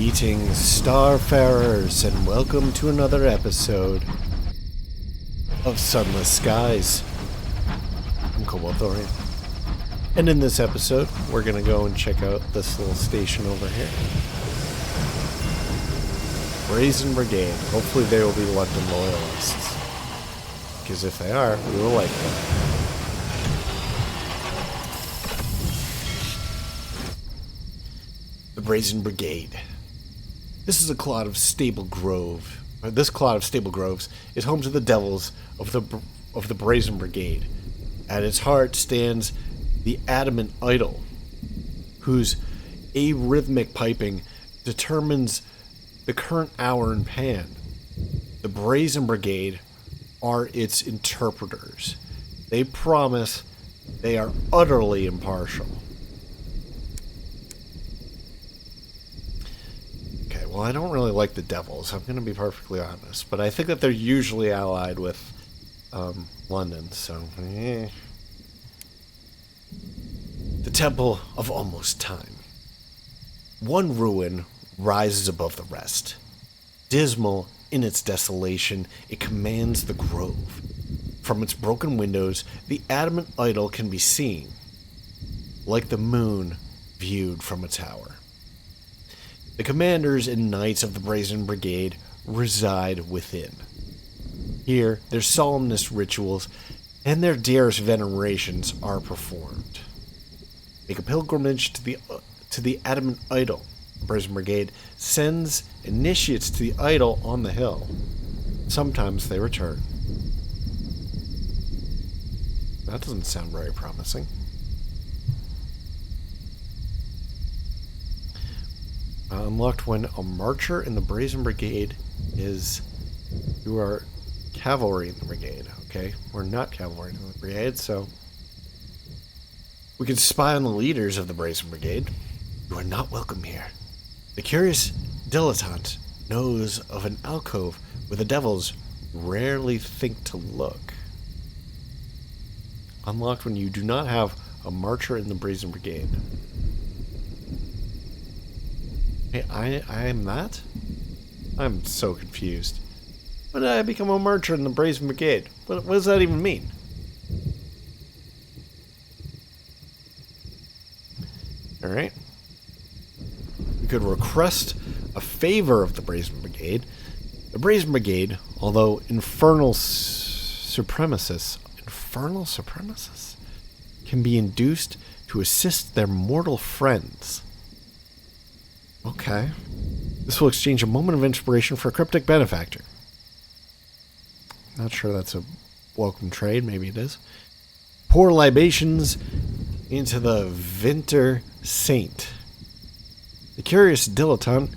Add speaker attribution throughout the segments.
Speaker 1: Greetings, starfarers, and welcome to another episode of Sunless Skies. I'm Cobalt Thorium. And in this episode, we're going to go and check out this little station over here. Brazen Brigade. Hopefully they will be London loyalists. Because if they are, we will like them. The Brazen Brigade. This is a clod of stable grove. This clod of stable groves is home to the devils of the Brazen Brigade. At its heart stands the adamant idol, whose arrhythmic piping determines the current hour in Pan. The Brazen Brigade are its interpreters. They promise they are utterly impartial. Okay, well, I don't really like the devils, I'm going to be perfectly honest, but I think that they're usually allied with London, so The Temple of Almost Time. One ruin rises above the rest. Dismal in its desolation, it commands the grove. From its broken windows, the adamant idol can be seen, like the moon viewed from a tower. The commanders and knights of the Brazen Brigade reside within. Here, their solemnest rituals and their dearest venerations are performed. Make a pilgrimage to the adamant idol. The Brazen Brigade sends initiates to the idol on the hill. Sometimes they return. That doesn't sound very promising. Unlocked when a marcher in the Brazen Brigade is... You are cavalry in the brigade, okay? We're not cavalry in the brigade, so... We can spy on the leaders of the Brazen Brigade. You are not welcome here. The curious dilettante knows of an alcove where the devils rarely think to look. Unlocked when you do not have a marcher in the Brazen Brigade. Hey, I am that? I'm so confused. When did I become a marcher in the Brazen Brigade? What does that even mean? Alright. We could request a favor of the Brazen Brigade. The Brazen Brigade, although infernal supremacists, can be induced to assist their mortal friends. Okay. This will exchange a moment of inspiration for a cryptic benefactor. Not sure that's a welcome trade. Maybe it is. Pour libations into the Vinter Saint. The curious dilettante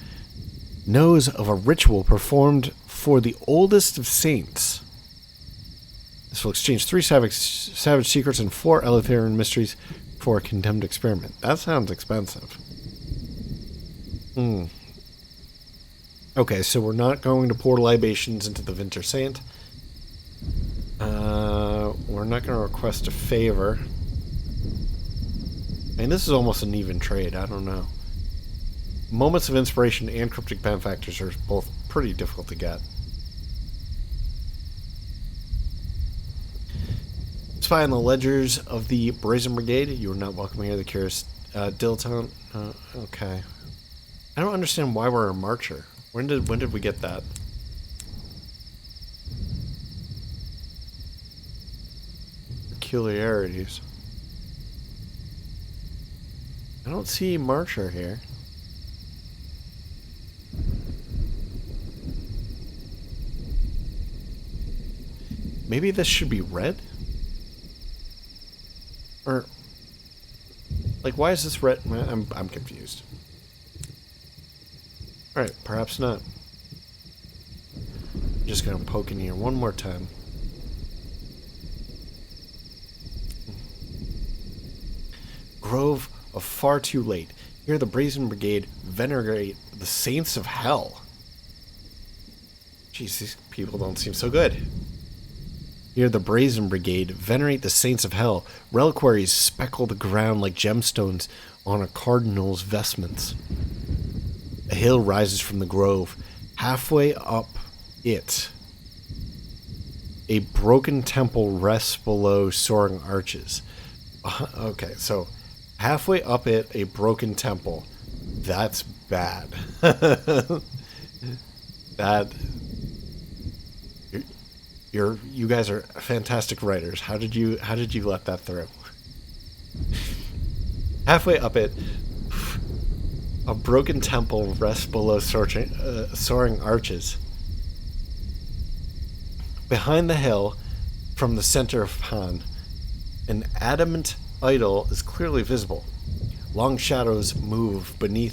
Speaker 1: knows of a ritual performed for the oldest of saints. This will exchange 3 savage secrets and 4 Eleutherian mysteries for a condemned experiment. That sounds expensive. Okay, so we're not going to pour libations into the Vinter Saint. We're not going to request a favor. I mean, this is almost an even trade. I don't know. Moments of inspiration and cryptic benefactors are both pretty difficult to get. Spy on the ledgers of the Brazen Brigade. You are not welcome here. The curious dilettante. Okay. I don't understand why we're a marcher. When did we get that? Peculiarities. I don't see marcher here. Maybe this should be red? Or, like, why is this red? I'm confused. Alright, perhaps not. I'm just gonna poke in here one more time. Grove of Far Too Late. Here the Brazen Brigade venerate the saints of hell. Jeez, these people don't seem so good. Here the Brazen Brigade venerate the saints of hell. Reliquaries speckle the ground like gemstones on a cardinal's vestments. A hill rises from the grove. Halfway up it, a broken temple rests below soaring arches. Okay, so halfway up it, a broken temple. That's bad. That you guys are fantastic writers. How did you let that through? Halfway up it, a broken temple rests below soaring arches. Behind the hill, from the center of Pan, an adamant idol is clearly visible. Long shadows move below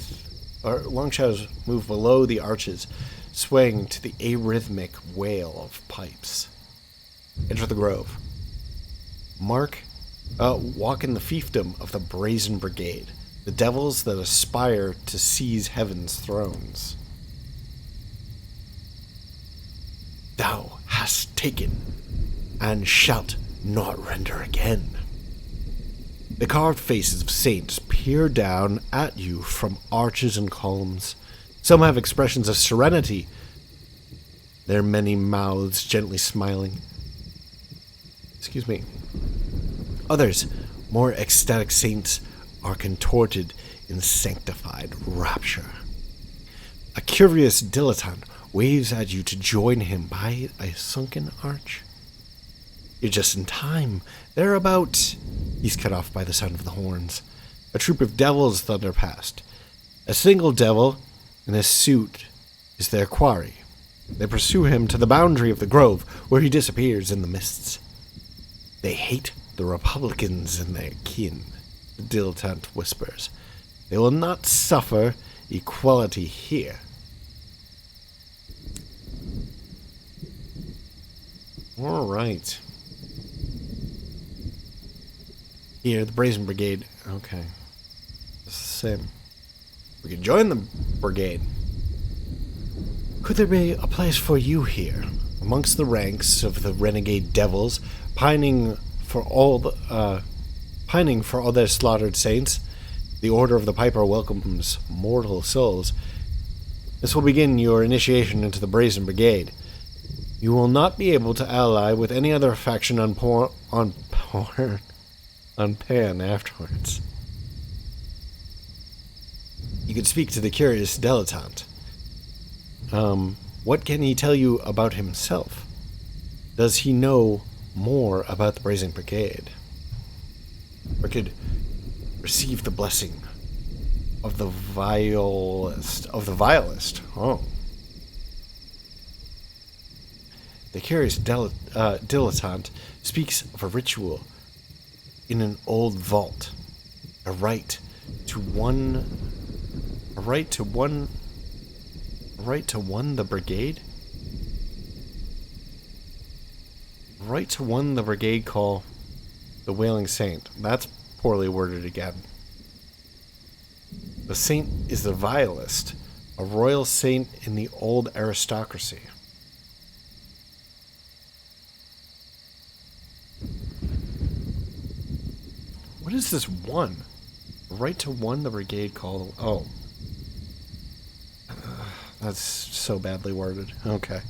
Speaker 1: the arches, swaying to the arrhythmic wail of pipes. Enter the grove. Walk in the fiefdom of the Brazen Brigade, the devils that aspire to seize heaven's thrones. Thou hast taken, and shalt not render again. The carved faces of saints peer down at you from arches and columns. Some have expressions of serenity, their many mouths gently smiling. Excuse me. Others, more ecstatic saints, are contorted in sanctified rapture. A curious dilettante waves at you to join him by a sunken arch. You're just in time. They're about... He's cut off by the sound of the horns. A troop of devils thunder past. A single devil in a suit is their quarry. They pursue him to the boundary of the grove, where he disappears in the mists. They hate the Republicans and their kin, the dilettante whispers. They will not suffer equality here. All right. Here, the Brazen Brigade. Okay. It's the same. We can join the brigade. Could there be a place for you here, amongst the ranks of the renegade devils, pining for all their slaughtered saints? The Order of the Piper welcomes mortal souls. This will begin your initiation into the Brazen Brigade. You will not be able to ally with any other faction on Pan afterwards. You could speak to the curious dilettante. What can he tell you about himself? Does he know more about the Brazen Brigade? Or could receive the blessing of the vilest of the vilest? Oh. The curious dilettante speaks of a ritual in an old vault, a right to one the brigade? Right to one the brigade call the Wailing Saint. That's poorly worded again. The saint is the vilest, a royal saint in the old aristocracy. What is this one? Right to one the brigade call. Oh. That's so badly worded. Okay.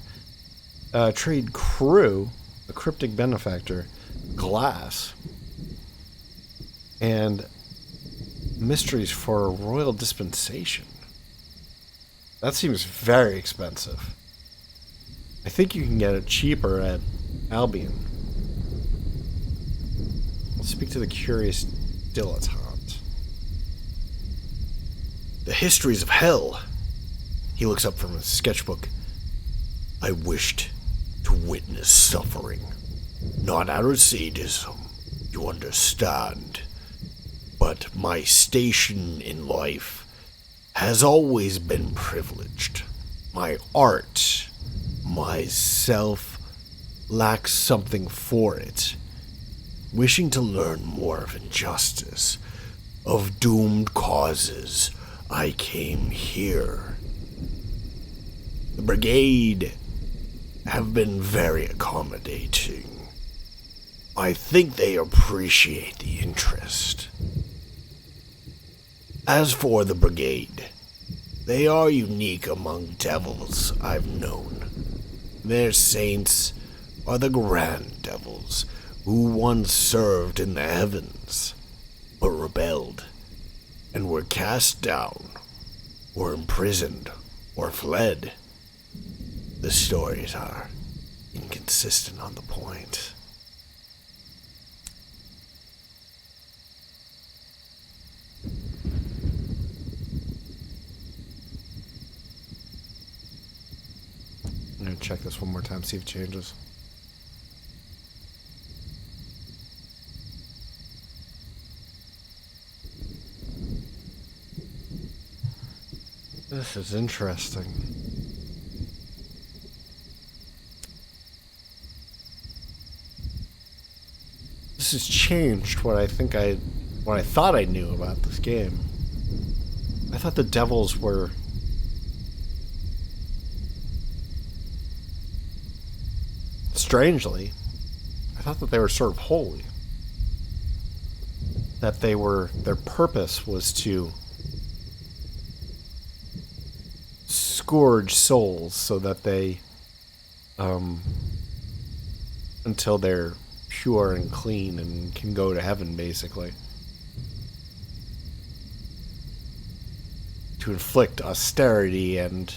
Speaker 1: Trade crew, a cryptic benefactor, glass, and mysteries for a royal dispensation. That seems very expensive. I think you can get it cheaper at Albion. Let's speak to the curious dilettante. The histories of hell. He looks up from his sketchbook. I wished to witness suffering. Not out of sadism, you understand. But my station in life has always been privileged. My art, myself, lacks something for it. Wishing to learn more of injustice, of doomed causes, I came here. The brigade have been very accommodating. I think they appreciate the interest. As for the brigade, They are unique among devils I've known. Their saints are the grand devils who once served in the heavens, but rebelled, and were cast down, or imprisoned, or fled. The stories are inconsistent on the point. I'm going to check this one more time, see if it changes. This is interesting. This has changed what I thought I knew about this game. I thought the devils were strangely, I thought that they were sort of holy. That their purpose was to scourge souls so that they, until they're pure and clean and can go to heaven, basically. To inflict austerity and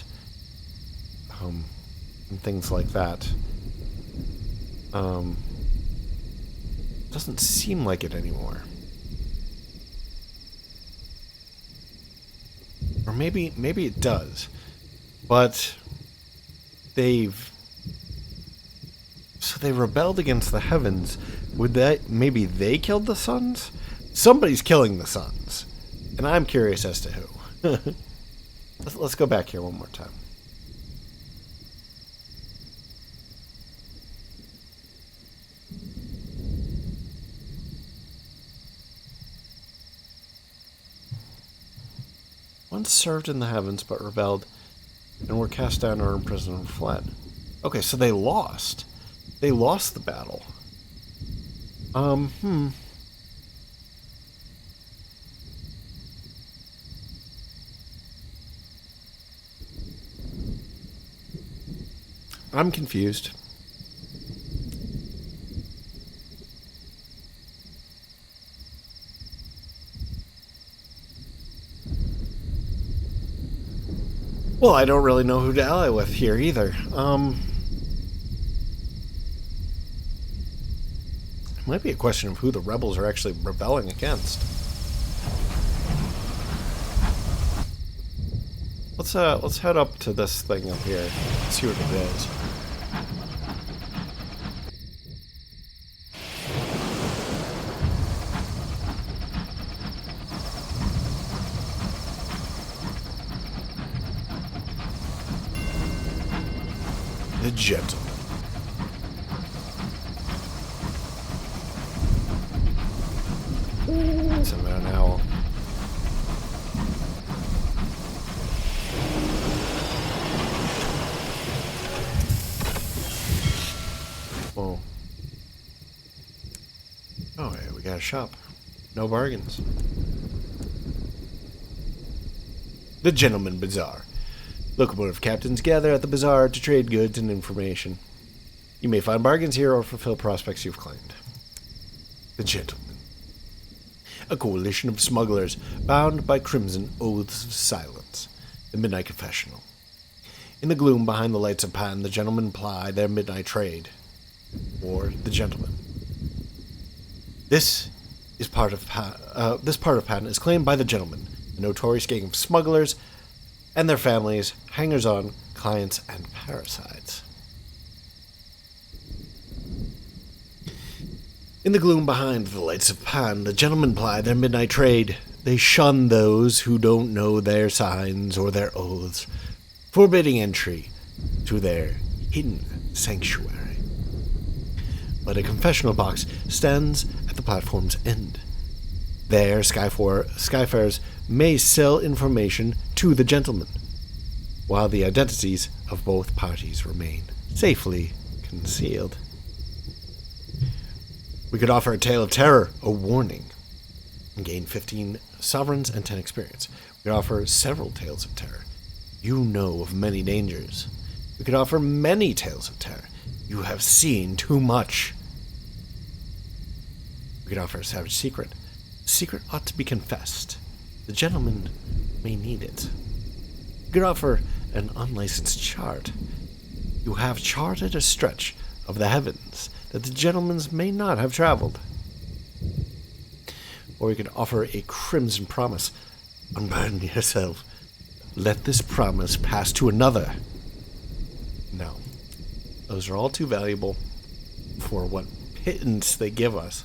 Speaker 1: things like that. Doesn't seem like it anymore. Or maybe it does. But they rebelled against the heavens. Maybe they killed the suns? Somebody's killing the suns. And I'm curious as to who. Let's go back here one more time. Once served in the heavens but rebelled and were cast down or imprisoned and fled. Okay, so they lost. They lost the battle. I'm confused. Well, I don't really know who to ally with here either. It might be a question of who the rebels are actually rebelling against. Let's head up to this thing up here. See what it is. The Gentlemen. It's an owl. Whoa. Oh, yeah, we got a shop. No bargains. The Gentlemen Bazaar. Locomotive captains gather at the bazaar to trade goods and information. You may find bargains here or fulfill prospects you've claimed. The Gentlemen. A coalition of smugglers bound by crimson oaths of silence. The Midnight Confessional. In the gloom behind the lights of Pan, the gentlemen ply their midnight trade. Or the Gentlemen. This part of Pan is claimed by the Gentlemen, a notorious gang of smugglers and their families, hangers-on, clients, and parasites. In the gloom behind the lights of Pan, the gentlemen ply their midnight trade. They shun those who don't know their signs or their oaths, forbidding entry to their hidden sanctuary. But a confessional box stands at the platform's end. There, Skyfarers may sell information to the gentlemen, while the identities of both parties remain safely concealed. We could offer a tale of terror, a warning, and gain 15 sovereigns and 10 experience. We could offer several tales of terror, You know of many dangers. We could offer many tales of terror. You have seen too much. We could offer a savage secret. The secret ought to be confessed. The gentleman may need it. We could offer an unlicensed chart. You have charted a stretch of the heavens that the gentlemen may not have traveled. Or we could offer a crimson promise. Unburden yourself. Let this promise pass to another. No. Those are all too valuable for what pittance they give us.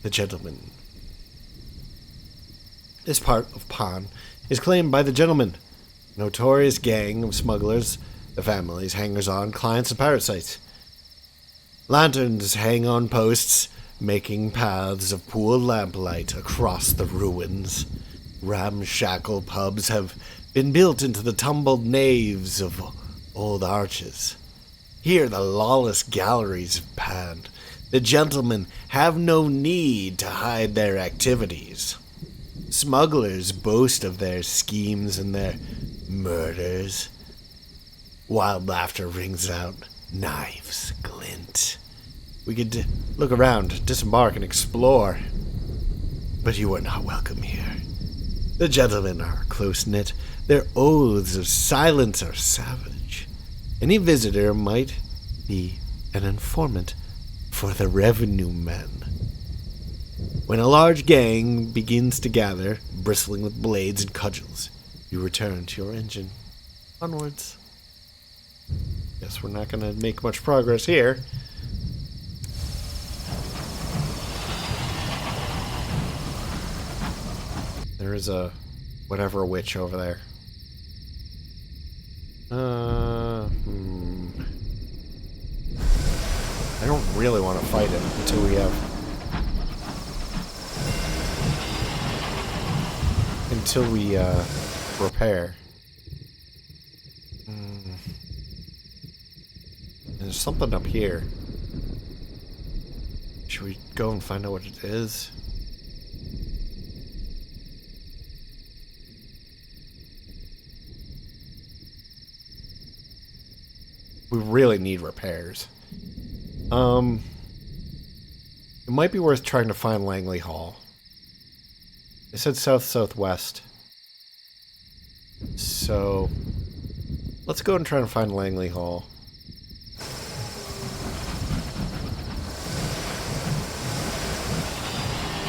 Speaker 1: The gentleman. This part of Pon is claimed by the gentlemen, a notorious gang of smugglers, the families, hangers-on, clients, and parasites. Lanterns hang on posts, making paths of poor lamplight across the ruins. Ramshackle pubs have been built into the tumbled naves of old arches. Here the lawless galleries of Pan. The gentlemen have no need to hide their activities. Smugglers boast of their schemes and their murders. Wild laughter rings out. Knives glint. We could look around, disembark, and explore. But you are not welcome here. The gentlemen are close-knit. Their oaths of silence are savage. Any visitor might be an informant for the revenue men. When a large gang begins to gather, bristling with blades and cudgels, you return to your engine. Onwards. Guess we're not going to make much progress here. There is a whatever witch over there. I don't really want to fight it until we repair. There's something up here. Should we go and find out what it is? We really need repairs. It might be worth trying to find Langley Hall. They said south-southwest. So, let's go and try and find Langley Hall.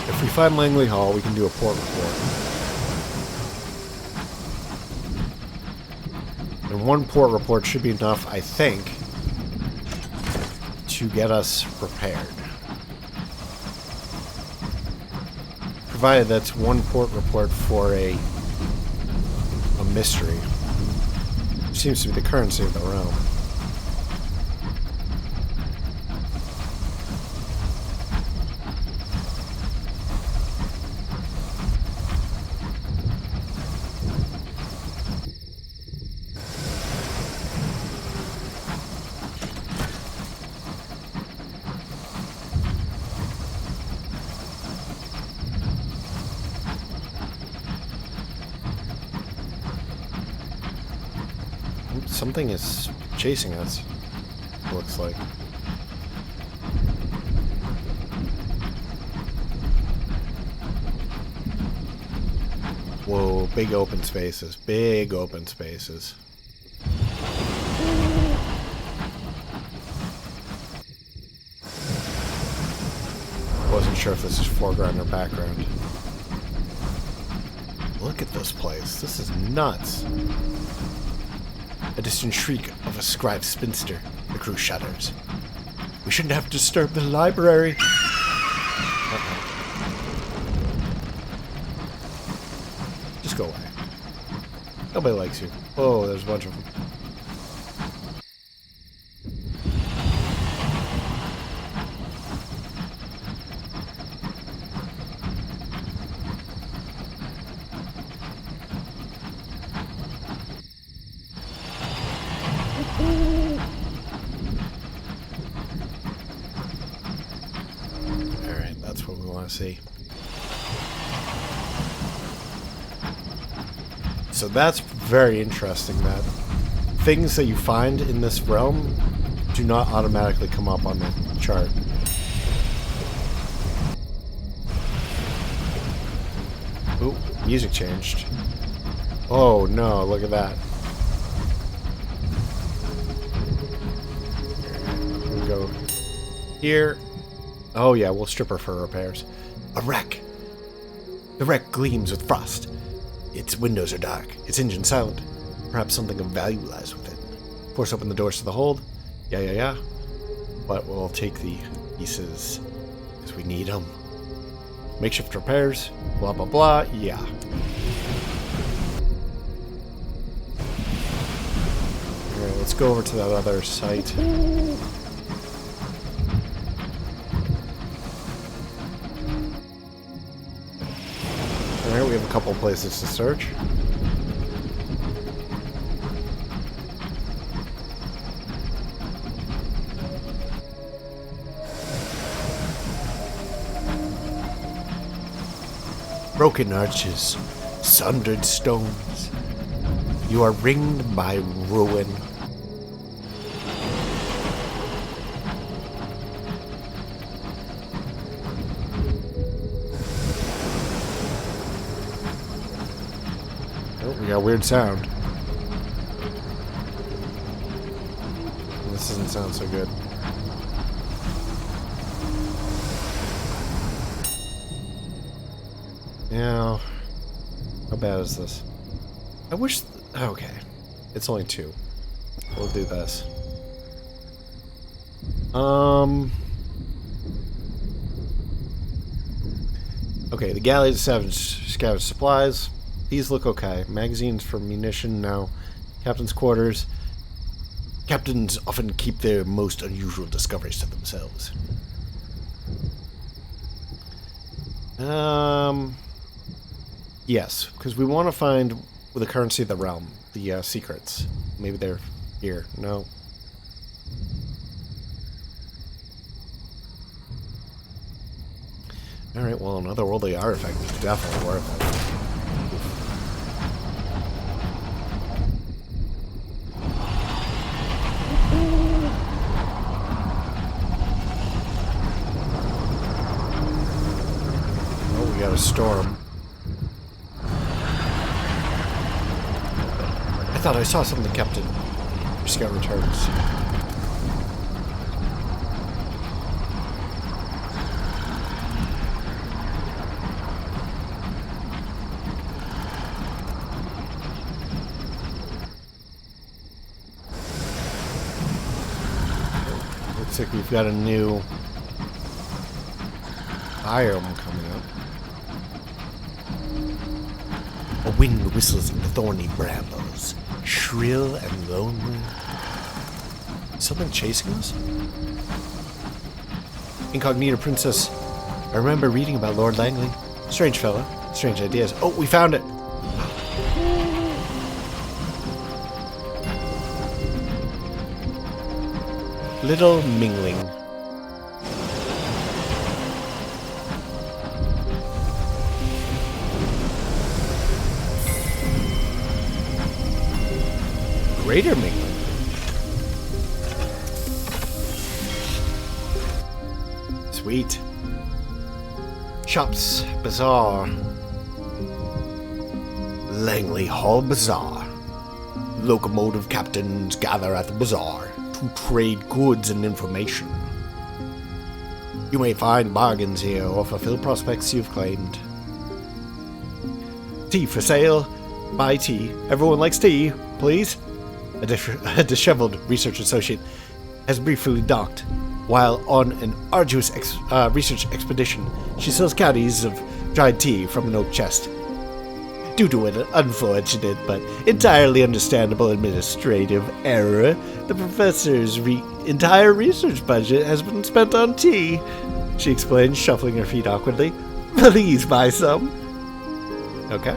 Speaker 1: If we find Langley Hall, we can do a port report. And one port report should be enough, I think, to get us repaired. Provided that's one port report for a mystery. Which seems to be the currency of the realm. Something is chasing us, looks like. Whoa, big open spaces. Big open spaces. Wasn't sure if this is foreground or background. Look at this place. This is nuts. A distant shriek of a scribe spinster. The crew shudders. We shouldn't have disturbed the library. Just go away. Nobody likes you. Oh, there's a bunch of them. Alright, that's what we want to see. So that's very interesting, that things that you find in this realm do not automatically come up on the chart. Ooh, music changed. Oh no, look at that. We go here. Oh yeah, we'll strip her for repairs. A wreck. The wreck gleams with frost. Its windows are dark, its engine silent. Perhaps something of value lies within. Force open the doors to the hold. Yeah. But we'll take the pieces, because we need them. Makeshift repairs, blah blah blah, yeah. Alright, let's go over to that other site. Alright, we have a couple places to search. Broken arches, sundered stones. You are ringed by ruin. Oh, we got a weird sound. This doesn't sound so good. Yeah. How bad is this? I wish... okay. It's only 2. We'll do this. Okay, the galley scavenge supplies. These look okay. Magazines for munition now. Captain's quarters. Captains often keep their most unusual discoveries to themselves. Yes, because we want to find the currency of the realm, the secrets. Maybe they're here. No. Alright, well, another worldly artifact is definitely worth it. Oh, we got a storm. I thought I saw something, Captain. Your scout returns. Looks like we've got a new biome coming up. A wind whistles in the thorny brambles, shrill and lonely. Is something chasing us? Incognita Princess. I remember reading about Lord Langley. Strange fella. Strange ideas. Oh, we found it! Little Mingling. Greater Mingling. Sweet. Shops, Bazaar. Langley Hall Bazaar. Locomotive captains gather at the bazaar to trade goods and information. You may find bargains here or fulfill prospects you've claimed. Tea for sale. Buy tea. Everyone likes tea, please. A disheveled research associate has briefly docked. While on an arduous research expedition, she sells caddies of dried tea from an oak chest. Due to an unfortunate but entirely understandable administrative error, the professor's entire research budget has been spent on tea, she explained, shuffling her feet awkwardly. Please buy some. Okay.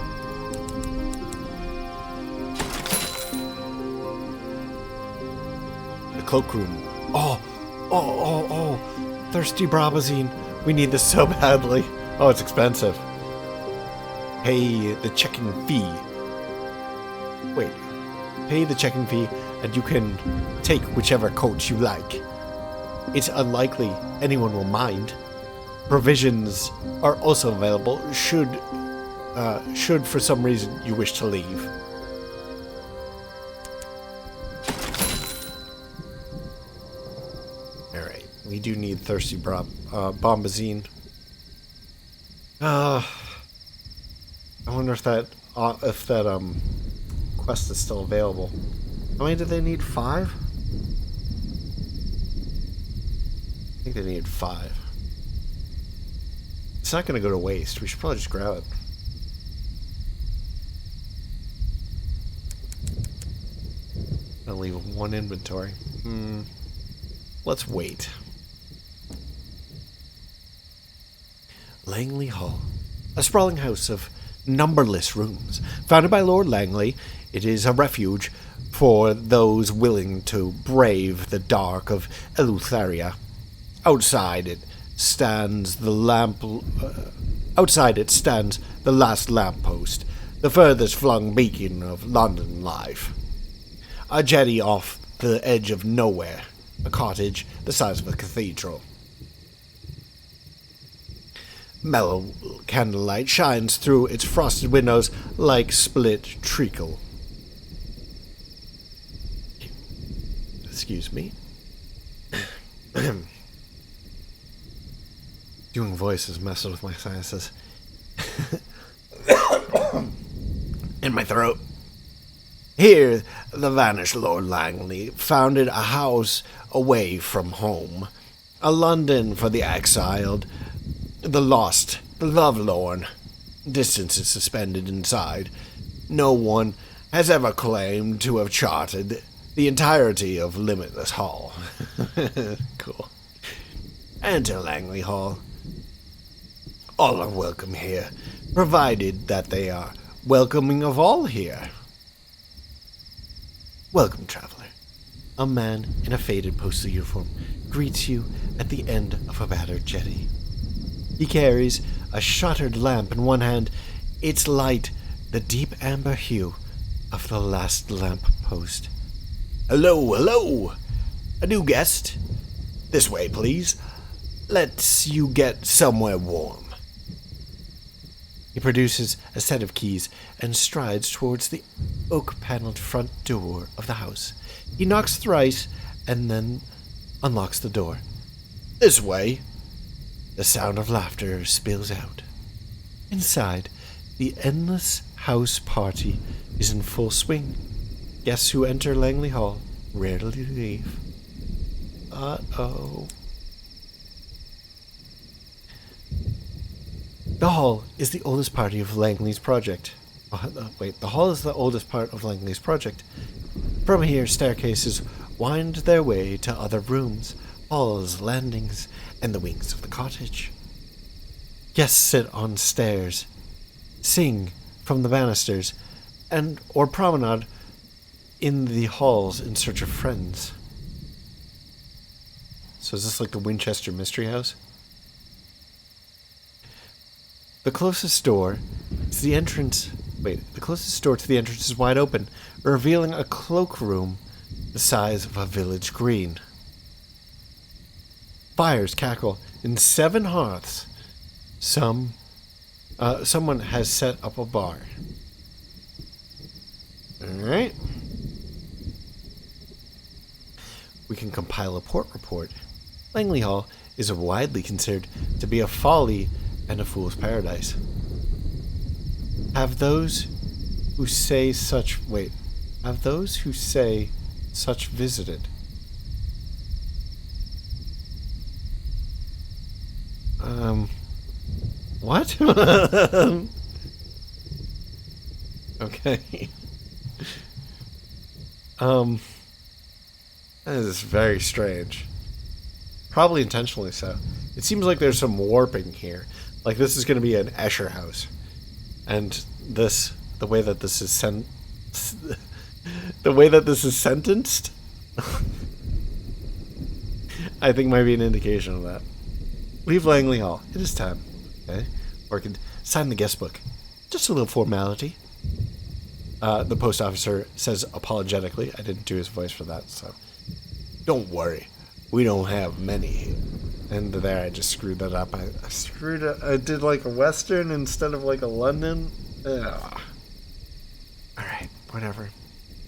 Speaker 1: The Cloakroom. Oh! Thirsty Brabazine. We need this so badly. Oh, it's expensive. Pay the check-in fee. Wait. Pay the check-in fee, and you can take whichever coach you like. It's unlikely anyone will mind. Provisions are also available should for some reason you wish to leave. Alright, we do need thirsty bombazine. I wonder if that quest is still available. How many do they need? 5? I think they need 5. It's not going to go to waste. We should probably just grab it. I'll leave 1 inventory. Let's wait. Langley Hall, a sprawling house of numberless rooms. Founded by Lord Langley, it is a refuge for those willing to brave the dark of Eleutheria. Outside it stands the last lamppost, the furthest flung beacon of London life. A jetty off the edge of nowhere, a cottage the size of a cathedral. Mellow candlelight shines through its frosted windows like split treacle. Excuse me. Doing voices messes with my sinuses. In my throat. Here, the vanished Lord Langley founded a house away from home. A London for the exiled, the lost, the lovelorn. Distance is suspended inside. No one has ever claimed to have charted the entirety of Limitless Hall. Cool. Enter Langley Hall. All are welcome here, provided that they are welcoming of all here. Welcome, traveler. A man in a faded postal uniform greets you at the end of a battered jetty. He carries a shuttered lamp in one hand, its light the deep amber hue of the last lamp post. Hello, hello! A new guest? This way, please. Let's you get somewhere warm. He produces a set of keys and strides towards the oak-paneled front door of the house. He knocks thrice and then unlocks the door. This way. The sound of laughter spills out. Inside, the endless house party is in full swing. Guests who enter Langley Hall rarely leave. Uh-oh. The hall is the oldest part of Langley's project. The hall is the oldest part of Langley's project. From here, staircases wind their way to other rooms, halls, landings, and the wings of the cottage. Guests sit on stairs, sing from the banisters, or promenade in the halls in search of friends. So is this like the Winchester Mystery House? The closest door to the entrance is wide open, revealing a cloakroom the size of a village green. Fires cackle in 7 hearths. Someone has set up a bar. Alright. We can compile a port report. Langley Hall is widely considered to be a folly and a fool's paradise. Have those who say such visited? What? Okay. That is very strange. Probably intentionally so. It seems like there's some warping here. Like this is going to be an Escher house. And the way that this is sentenced, I think might be an indication of that. Leave Langley Hall. It is time. Okay? Or I can sign the guest book. Just a little formality. The post officer says apologetically. I didn't do his voice for that, so. Don't worry. We don't have many here. And there, I just screwed that up. I screwed it. I did like a Western instead of like a London. Ugh. Alright, whatever.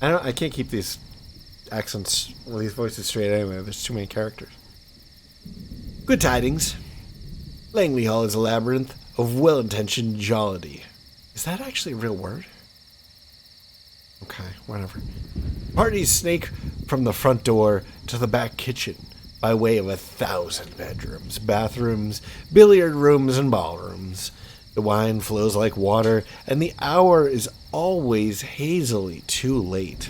Speaker 1: I can't keep these accents, well, these voices straight anyway. There's too many characters. Good tidings. Langley Hall is a labyrinth of well-intentioned jollity. Is that actually a real word? Okay, whatever. Parties snake from the front door to the back kitchen by way of 1,000 bedrooms, bathrooms, billiard rooms, and ballrooms. The wine flows like water, and the hour is always hazily too late.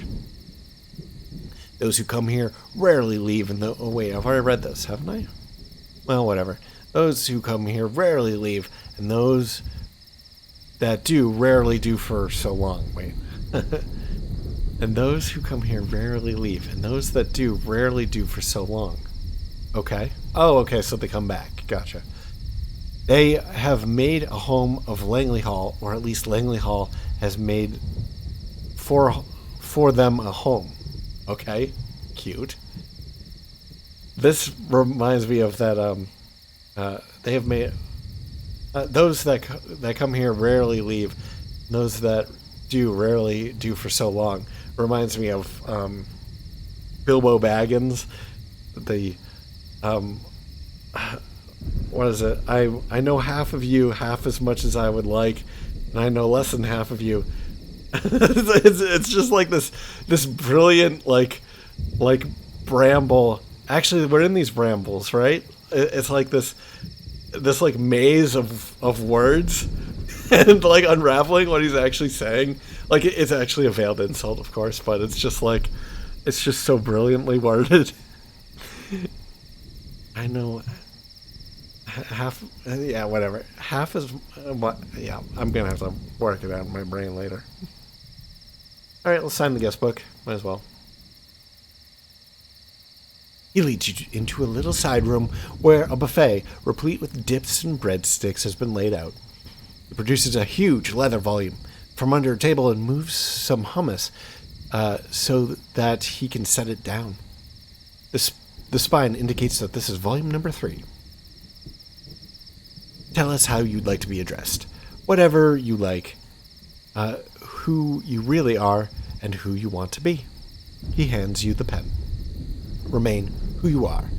Speaker 1: Those who come here rarely leave in the... Oh, wait, I've already read this, haven't I? Well, whatever. Those who come here rarely leave, and those that do rarely do for so long. Wait. And those who come here rarely leave, and those that do rarely do for so long. Okay. Oh, okay, so they come back. Gotcha. They have made a home of Langley Hall, or at least Langley Hall has made for them a home. Okay. Cute. This reminds me of that, they have made... those that come here rarely leave. Those that do rarely do for so long. Reminds me of Bilbo Baggins. The what is it? I know half of you half as much as I would like, and I know less than half of you. it's just like this brilliant like bramble. Actually, we're in these brambles, right? It's like this like maze of words and like unraveling what he's actually saying. Like it's actually a veiled insult, of course, but it's just like it's just so brilliantly worded. I know half. Yeah, whatever. Half is what? Yeah, I'm gonna have to work it out in my brain later. All right, let's sign the guest book. Might as well. He leads you into a little side room where a buffet, replete with dips and breadsticks, has been laid out. He produces a huge leather volume from under a table and moves some hummus so that he can set it down. The spine indicates that this is volume number 3. Tell us how you'd like to be addressed. Whatever you like. Who you really are and who you want to be. He hands you the pen. Remain who you are.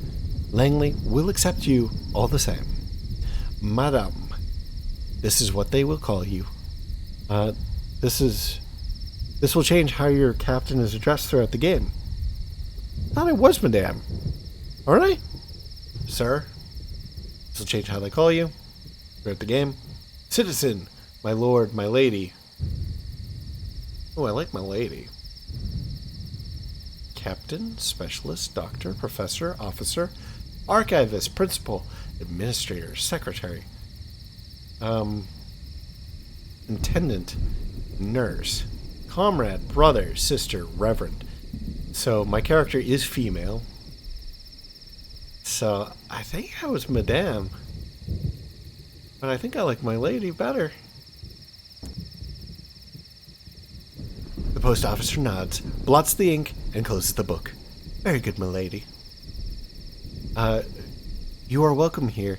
Speaker 1: Langley will accept you all the same. Madame. This is what they will call you. This will change how your captain is addressed throughout the game. Thought it was Madame. Aren't I? Sir. This will change how they call you throughout the game. Citizen. My lord, my lady. Oh, I like my lady. Captain, specialist, doctor, professor, officer, archivist, principal, administrator, secretary, intendant, nurse, comrade, brother, sister, reverend. So my character is female. So I think I was Madame. But I think I like my lady better. The post officer nods, blots the ink, and closes the book. Very good, milady. You are welcome here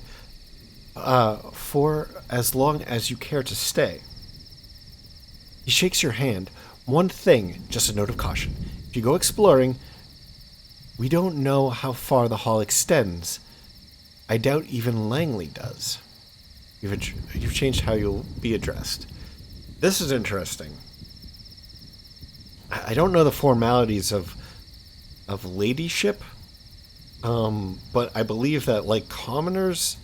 Speaker 1: for as long as you care to stay. He shakes your hand. One thing, just a note of caution. If you go exploring, we don't know how far the hall extends. I doubt even Langley does. You've changed how you'll be addressed. This is interesting. I don't know the formalities of ladyship, but I believe that like commoners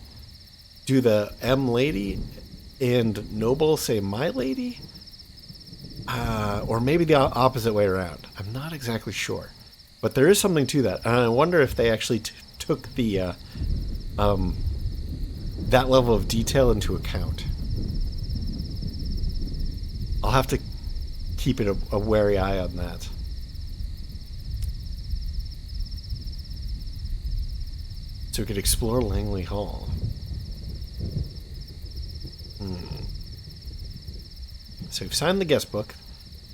Speaker 1: do the M lady and noble say my lady, or maybe the opposite way around. I'm not exactly sure, but there is something to that, and I wonder if they actually took the that level of detail into account. I'll have to keep it a wary eye on that. So we could explore Langley Hall. So we've signed the guest book.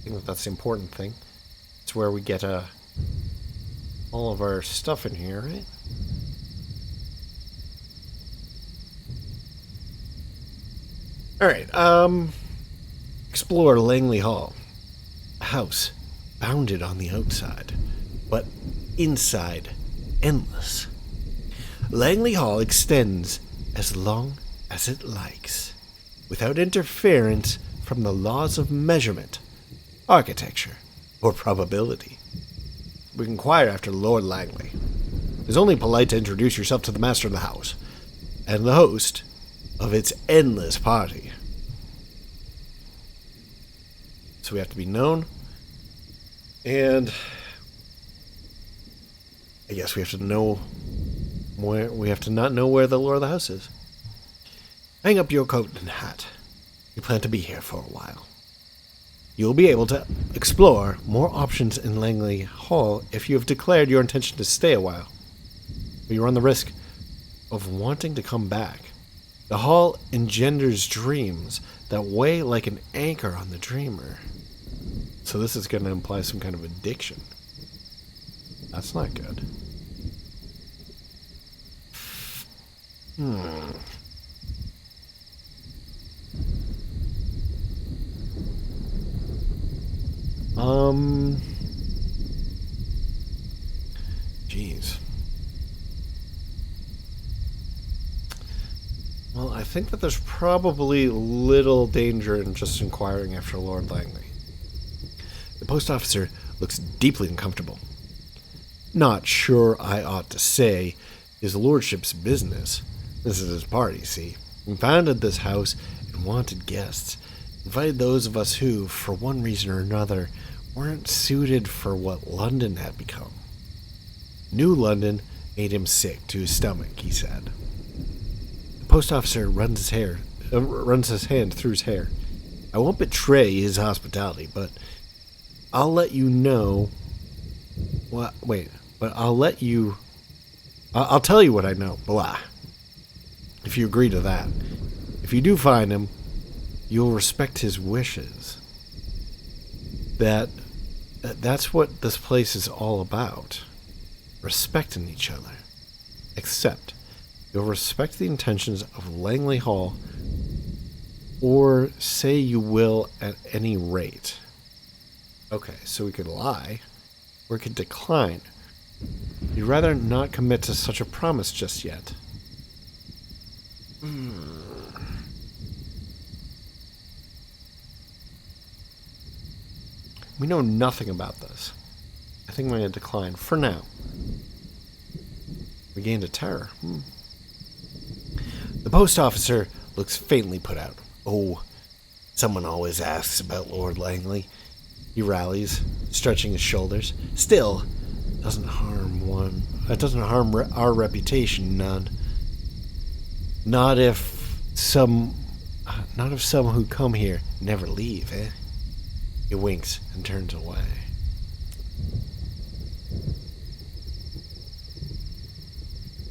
Speaker 1: I think that's the important thing. It's where we get all of our stuff in here, right? Alright, explore Langley Hall. A house bounded on the outside, but inside endless. Langley Hall extends as long as it likes, without interference from the laws of measurement, architecture, or probability. We can inquire after Lord Langley. It is only polite to introduce yourself to the master of the house, and the host of its endless party. So we have to be known, and I guess we have to know where, we have to not know where the lord of the house is. Hang up your coat and hat. You plan to be here for a while. You'll be able to explore more options in Langley Hall if you have declared your intention to stay a while. But you run the risk of wanting to come back. The hall engenders dreams that weigh like an anchor on the dreamer. So this is going to imply some kind of addiction. That's not good. Jeez. Well, I think that there's probably little danger in just inquiring after Lord Langley. The post officer looks deeply uncomfortable. Not sure I ought to say his lordship's business. This is his party, see? He founded this house and wanted guests. Invited those of us who, for one reason or another, weren't suited for what London had become. New London made him sick to his stomach, he said. The post officer runs his hand through his hair. I won't betray his hospitality, but I'll let you know. I'll tell you what I know. Blah. If you agree to that. If you do find him, you'll respect his wishes. That's what this place is all about. Respecting each other. Except, you'll respect the intentions of Langley Hall, or say you will at any rate. Okay, so we could lie, or we could decline. You'd rather not commit to such a promise just yet. We know nothing about this. I think I'm going to decline for now. We gained a terror. The post officer looks faintly put out. Oh, someone always asks about Lord Langley. He rallies, stretching his shoulders. Still, it doesn't harm our reputation none. Not if some who come here never leave, eh? He winks and turns away.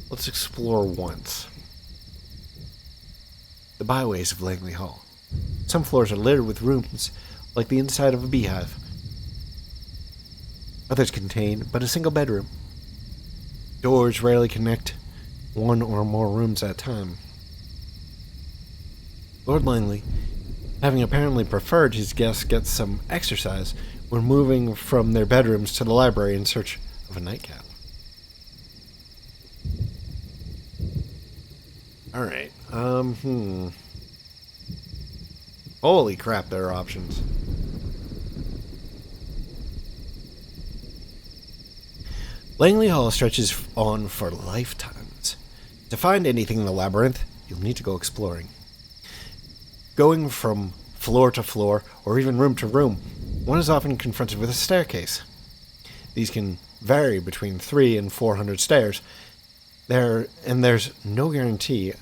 Speaker 1: Let's explore once. The byways of Langley Hall. Some floors are littered with rooms, like the inside of a beehive. Others contain but a single bedroom. Doors rarely connect one or more rooms at a time. Lord Langley, having apparently preferred his guests get some exercise, were moving from their bedrooms to the library in search of a nightcap. Alright, Holy crap, there are options. Langley Hall stretches on for lifetimes. To find anything in the labyrinth, you'll need to go exploring. Going from floor to floor, or even room to room, one is often confronted with a staircase. These can vary between 300 and 400 stairs. There's no guarantee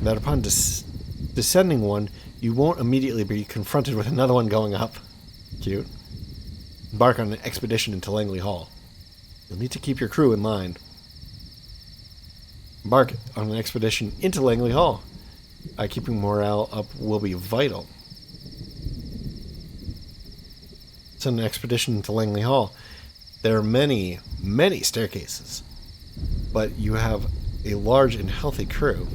Speaker 1: that upon descending one, you won't immediately be confronted with another one going up. Cute. Embark on an expedition into Langley Hall. You'll need to keep your crew in line. Embark on an expedition into Langley Hall. Keeping morale up will be vital. send an expedition to Langley Hall. There are many, many staircases, but you have a large and healthy crew.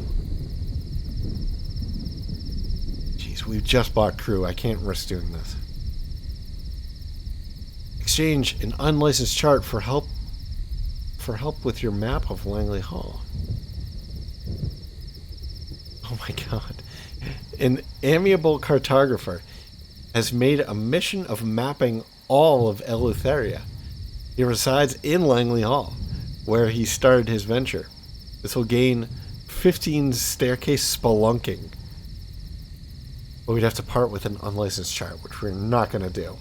Speaker 1: Jeez, we've just bought crew. I can't risk doing this. Exchange an unlicensed chart for help with your map of Langley Hall. Oh my god. An amiable cartographer has made a mission of mapping all of Eleutheria. He resides in Langley Hall, where he started his venture. This will gain 15 staircase spelunking. But we'd have to part with an unlicensed chart, which we're not going to do.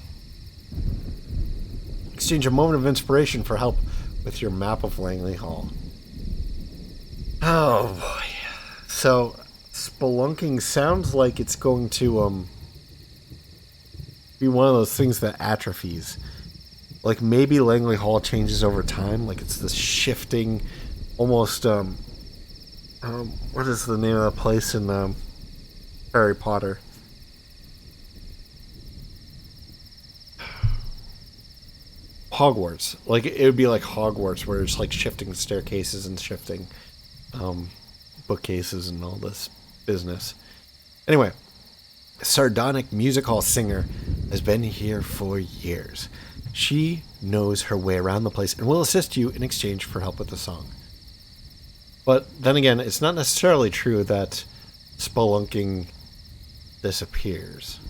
Speaker 1: Exchange a moment of inspiration for help with your map of Langley Hall. Oh boy. So, spelunking sounds like it's going to be one of those things that atrophies. Like maybe Langley Hall changes over time, like it's this shifting, almost what is the name of the place in Harry Potter? Hogwarts. Like it would be like Hogwarts, where it's like shifting staircases and shifting bookcases and all this business. Anyway, a sardonic music hall singer has been here for years. She knows her way around the place and will assist you in exchange for help with the song. But then again, it's not necessarily true that spelunking disappears.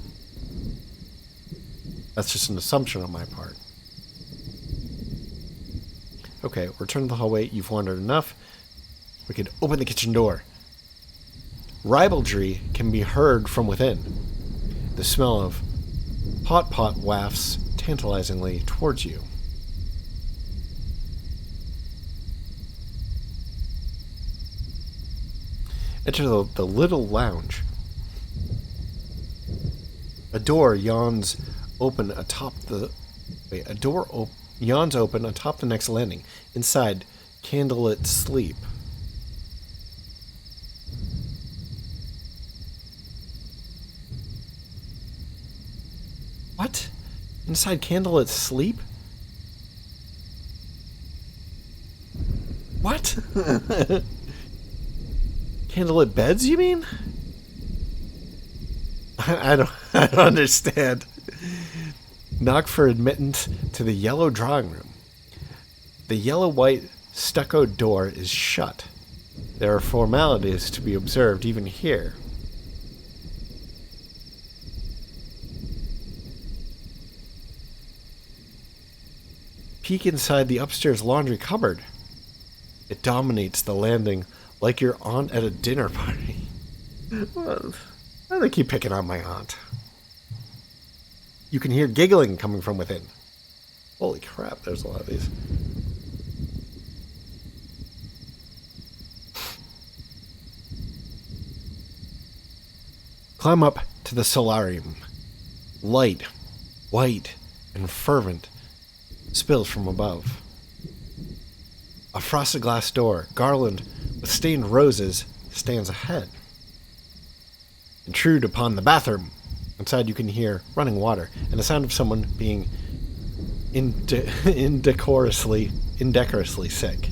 Speaker 1: That's just an assumption on my part. Okay, return to the hallway. You've wandered enough. We could open the kitchen door. Ribaldry can be heard from within. The smell of hot pot wafts tantalizingly towards you. Enter the little lounge. A door yawns open atop the... Wait, a door yawns open atop the next landing. Inside, candlelit sleep. What? Inside candlelit sleep? What? Candlelit beds, you mean? I don't understand. Knock for admittance to the yellow drawing room. The yellow-white stuccoed door is shut. There are formalities to be observed even here. Peek inside the upstairs laundry cupboard. It dominates the landing like your aunt at a dinner party. Why do they keep picking on my aunt? You can hear giggling coming from within. Holy crap, there's a lot of these. Climb up to the solarium. Light, white, and fervent spills from above. A frosted glass door, garlanded with stained roses, stands ahead. Intrude upon the bathroom. Inside you can hear running water and the sound of someone being indecorously sick.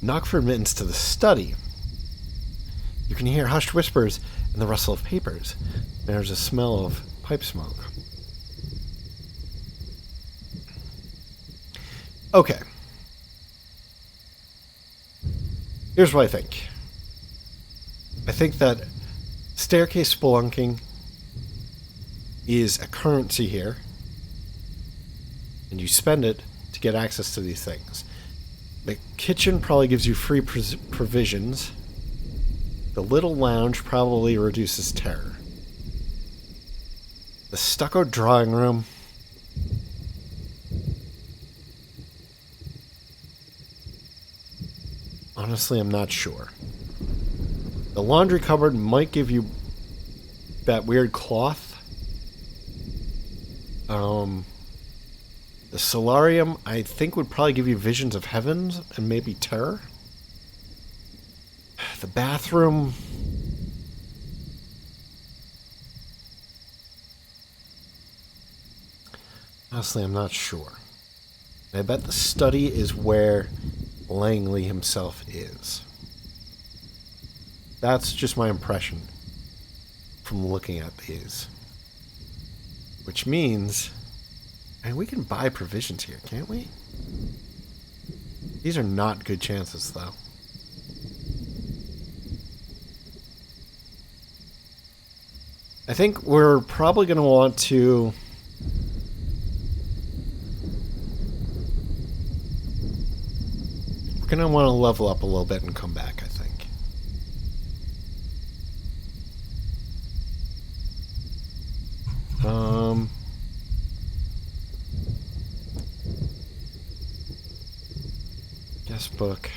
Speaker 1: Knock for admittance to the study. You can hear hushed whispers and the rustle of papers. There's a smell of pipe smoke. Okay. Here's what I think. I think that staircase spelunking is a currency here, and you spend it to get access to these things. The kitchen probably gives you free provisions. The little lounge probably reduces terror. The stucco drawing room... Honestly, I'm not sure. The laundry cupboard might give you that weird cloth. The solarium, I think, would probably give you visions of heavens and maybe terror. The bathroom... Honestly, I'm not sure. I bet the study is where Langley himself is. That's just my impression from looking at these. Which means, and we can buy provisions here, can't we? These are not good chances, though. I think we're probably going to want to... We're going to want to level up a little bit and come back, I think. Guest book.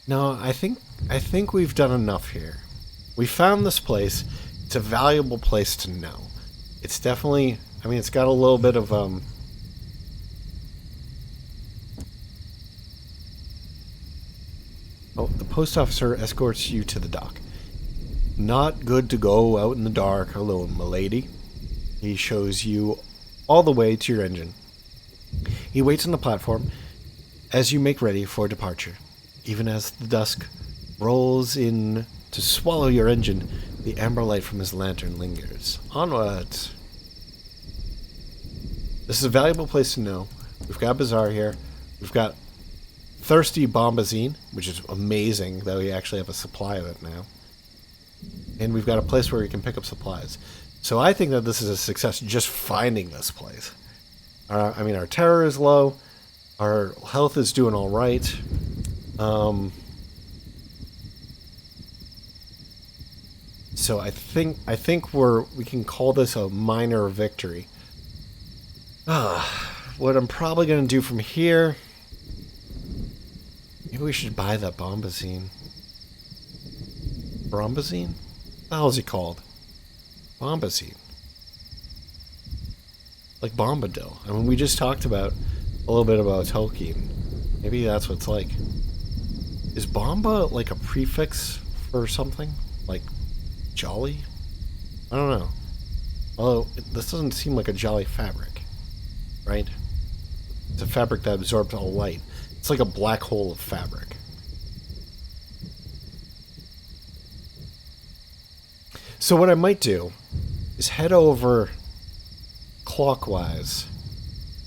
Speaker 1: No, I think we've done enough here. We found this place. It's a valuable place to know. It's definitely, I mean, it's got a little bit of, oh, the post officer escorts you to the dock. Not good to go out in the dark alone, milady. He shows you all the way to your engine. He waits on the platform as you make ready for departure. Even as the dusk rolls in to swallow your engine, the amber light from his lantern lingers. Onwards! This is a valuable place to know. We've got Bazaar here. We've got thirsty bombazine, which is amazing that we actually have a supply of it now. And we've got a place where we can pick up supplies. So I think that this is a success just finding this place. Our terror is low. Our health is doing all right. So I think we can call this a minor victory. What I'm probably going to do from here... Maybe we should buy that bombazine. Bombazine? What the hell is he called? Bombazine. Like Bombadil. I mean, we just talked about a little bit about Tolkien. Maybe that's what it's like. Is Bomba like a prefix for something? Like jolly? I don't know. Although, this doesn't seem like a jolly fabric. Right? It's a fabric that absorbs all light. It's like a black hole of fabric. So what I might do is head over clockwise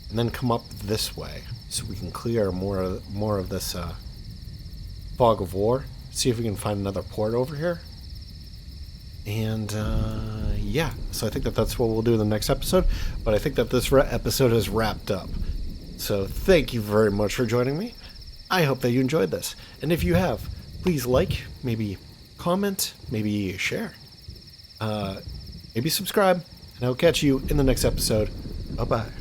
Speaker 1: and then come up this way so we can clear more of this fog of war. See if we can find another port over here. And yeah, so I think that's what we'll do in the next episode. But I think that this episode is wrapped up. So thank you very much for joining me. I hope that you enjoyed this. And if you have, please like, maybe comment, maybe share, maybe subscribe. And I'll catch you in the next episode. Bye-bye.